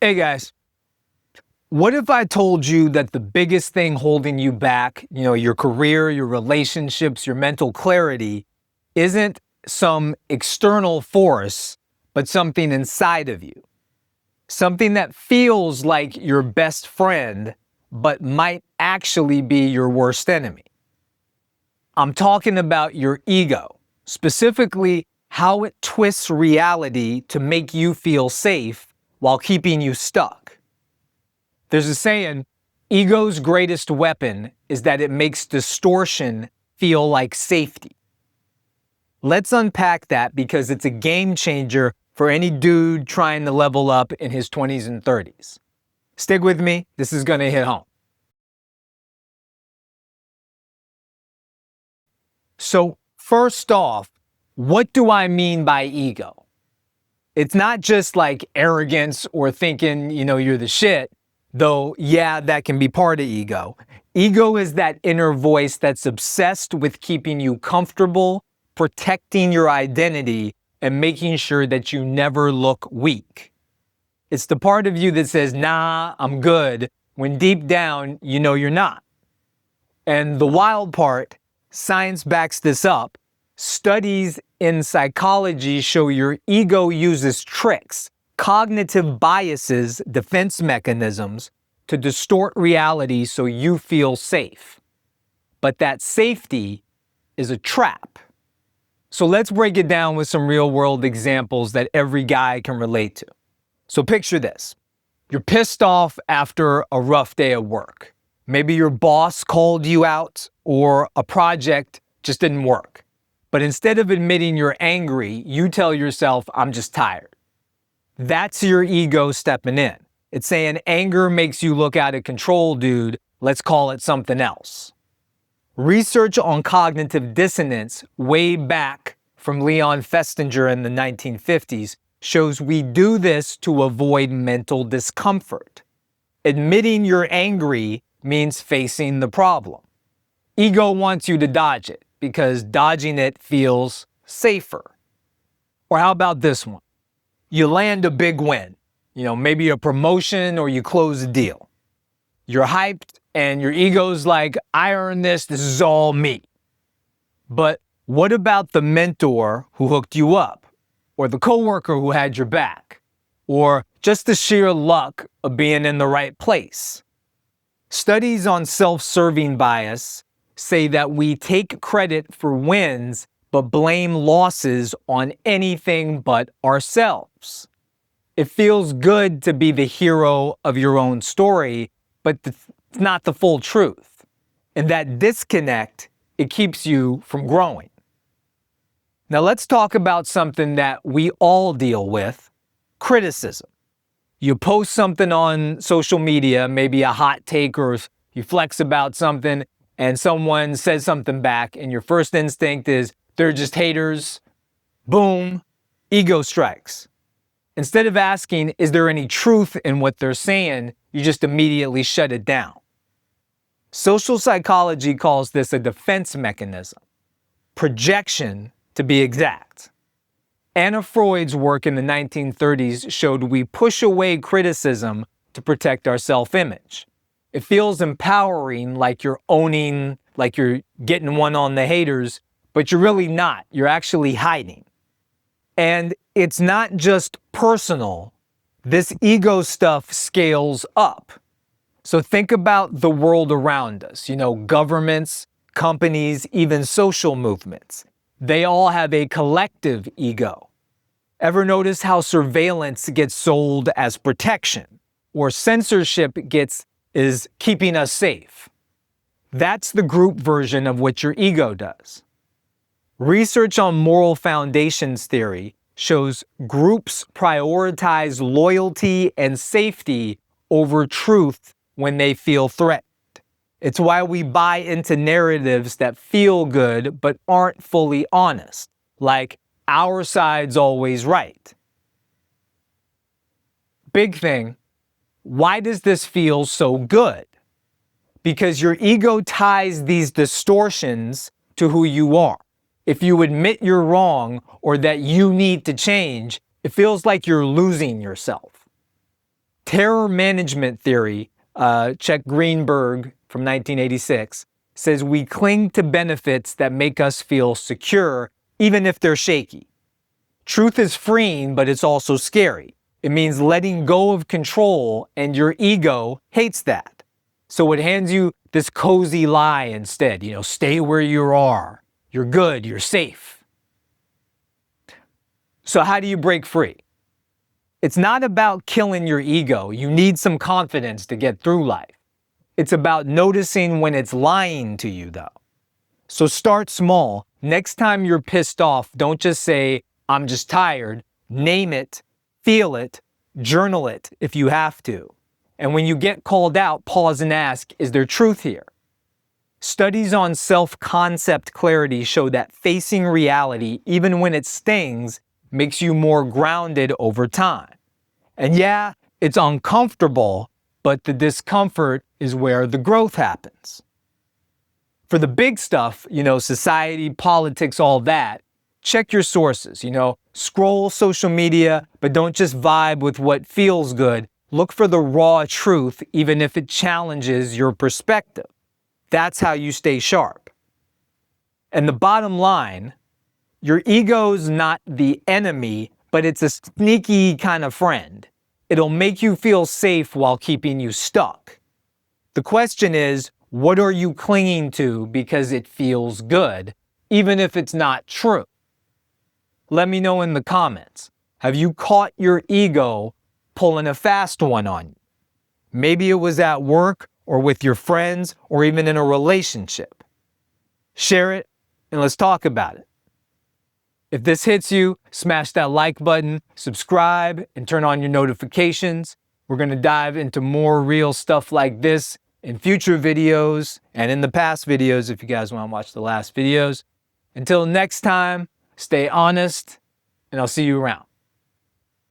Hey guys, what if I told you that the biggest thing holding you back, your career, your relationships, your mental clarity, isn't some external force, but something inside of you? Something that feels like your best friend, but might actually be your worst enemy. I'm talking about your ego, specifically how it twists reality to make you feel safe while keeping you stuck. There's a saying, ego's greatest weapon is that it makes distortion feel like safety. Let's unpack that because it's a game changer for any dude trying to level up in his 20s and 30s. Stick with me, this is going to hit home. So, first off, what do I mean by ego? It's not just like arrogance or thinking, you're the shit. Though, yeah, that can be part of ego. Ego is that inner voice that's obsessed with keeping you comfortable, protecting your identity, and making sure that you never look weak. It's the part of you that says, nah, I'm good, when deep down, you know you're not. And the wild part, science backs this up. Studies in psychology show your ego uses tricks, cognitive biases, defense mechanisms to distort reality so you feel safe. But that safety is a trap. So let's break it down with some real-world examples that every guy can relate to. So picture this. You're pissed off after a rough day at work. Maybe your boss called you out or a project just didn't work. But instead of admitting you're angry, you tell yourself, I'm just tired. That's your ego stepping in. It's saying anger makes you look out of control, dude. Let's call it something else. Research on cognitive dissonance way back from Leon Festinger in the 1950s shows we do this to avoid mental discomfort. Admitting you're angry means facing the problem. Ego wants you to dodge it because dodging it feels safer. Or how about this one? You land a big win, maybe a promotion or you close a deal. You're hyped and your ego's like, I earned this is all me. But what about the mentor who hooked you up? Or the coworker who had your back? Or just the sheer luck of being in the right place? Studies on self-serving bias say that we take credit for wins but blame losses on anything but ourselves. It feels good to be the hero of your own story, but it's not the full truth. And that disconnect, it keeps you from growing. Now let's talk about something that we all deal with, criticism. You post something on social media, maybe a hot take or you flex about something, and someone says something back, and your first instinct is, they're just haters. Boom, ego strikes. Instead of asking, is there any truth in what they're saying, you just immediately shut it down. Social psychology calls this a defense mechanism. Projection, to be exact. Anna Freud's work in the 1930s showed we push away criticism to protect our self-image. It feels empowering, like you're owning, like you're getting one on the haters, but you're really not. You're actually hiding. And it's not just personal. This ego stuff scales up. So think about the world around us, governments, companies, even social movements. They all have a collective ego. Ever notice how surveillance gets sold as protection, or censorship is keeping us safe? That's the group version of what your ego does. Research on moral foundations theory shows groups prioritize loyalty and safety over truth when they feel threatened. It's why we buy into narratives that feel good but aren't fully honest, like our side's always right. Big thing, why does this feel so good? Because your ego ties these distortions to who you are. If you admit you're wrong or that you need to change, it feels like you're losing yourself. Terror management theory, check Greenberg from 1986, says we cling to benefits that make us feel secure, even if they're shaky. Truth is freeing, but it's also scary. It means letting go of control, and your ego hates that. So it hands you this cozy lie instead, stay where you are. You're good, you're safe. So how do you break free? It's not about killing your ego. You need some confidence to get through life. It's about noticing when it's lying to you, though. So start small. Next time you're pissed off, don't just say, I'm just tired. Name it, feel it, journal it if you have to. And when you get called out, pause and ask, is there truth here? Studies on self-concept clarity show that facing reality, even when it stings, makes you more grounded over time. And yeah, it's uncomfortable, but the discomfort is where the growth happens. For the big stuff, society, politics, all that, check your sources, scroll social media, but don't just vibe with what feels good. Look for the raw truth, even if it challenges your perspective. That's how you stay sharp. And the bottom line, your ego's not the enemy, but it's a sneaky kind of friend. It'll make you feel safe while keeping you stuck. The question is, what are you clinging to because it feels good, even if it's not true? Let me know in the comments. Have you caught your ego pulling a fast one on you? Maybe it was at work or with your friends or even in a relationship. Share it and let's talk about it. If this hits you, smash that like button, subscribe, and turn on your notifications. We're going to dive into more real stuff like this in future videos and in the past videos if you guys want to watch the last videos. Until next time, stay honest, and I'll see you around.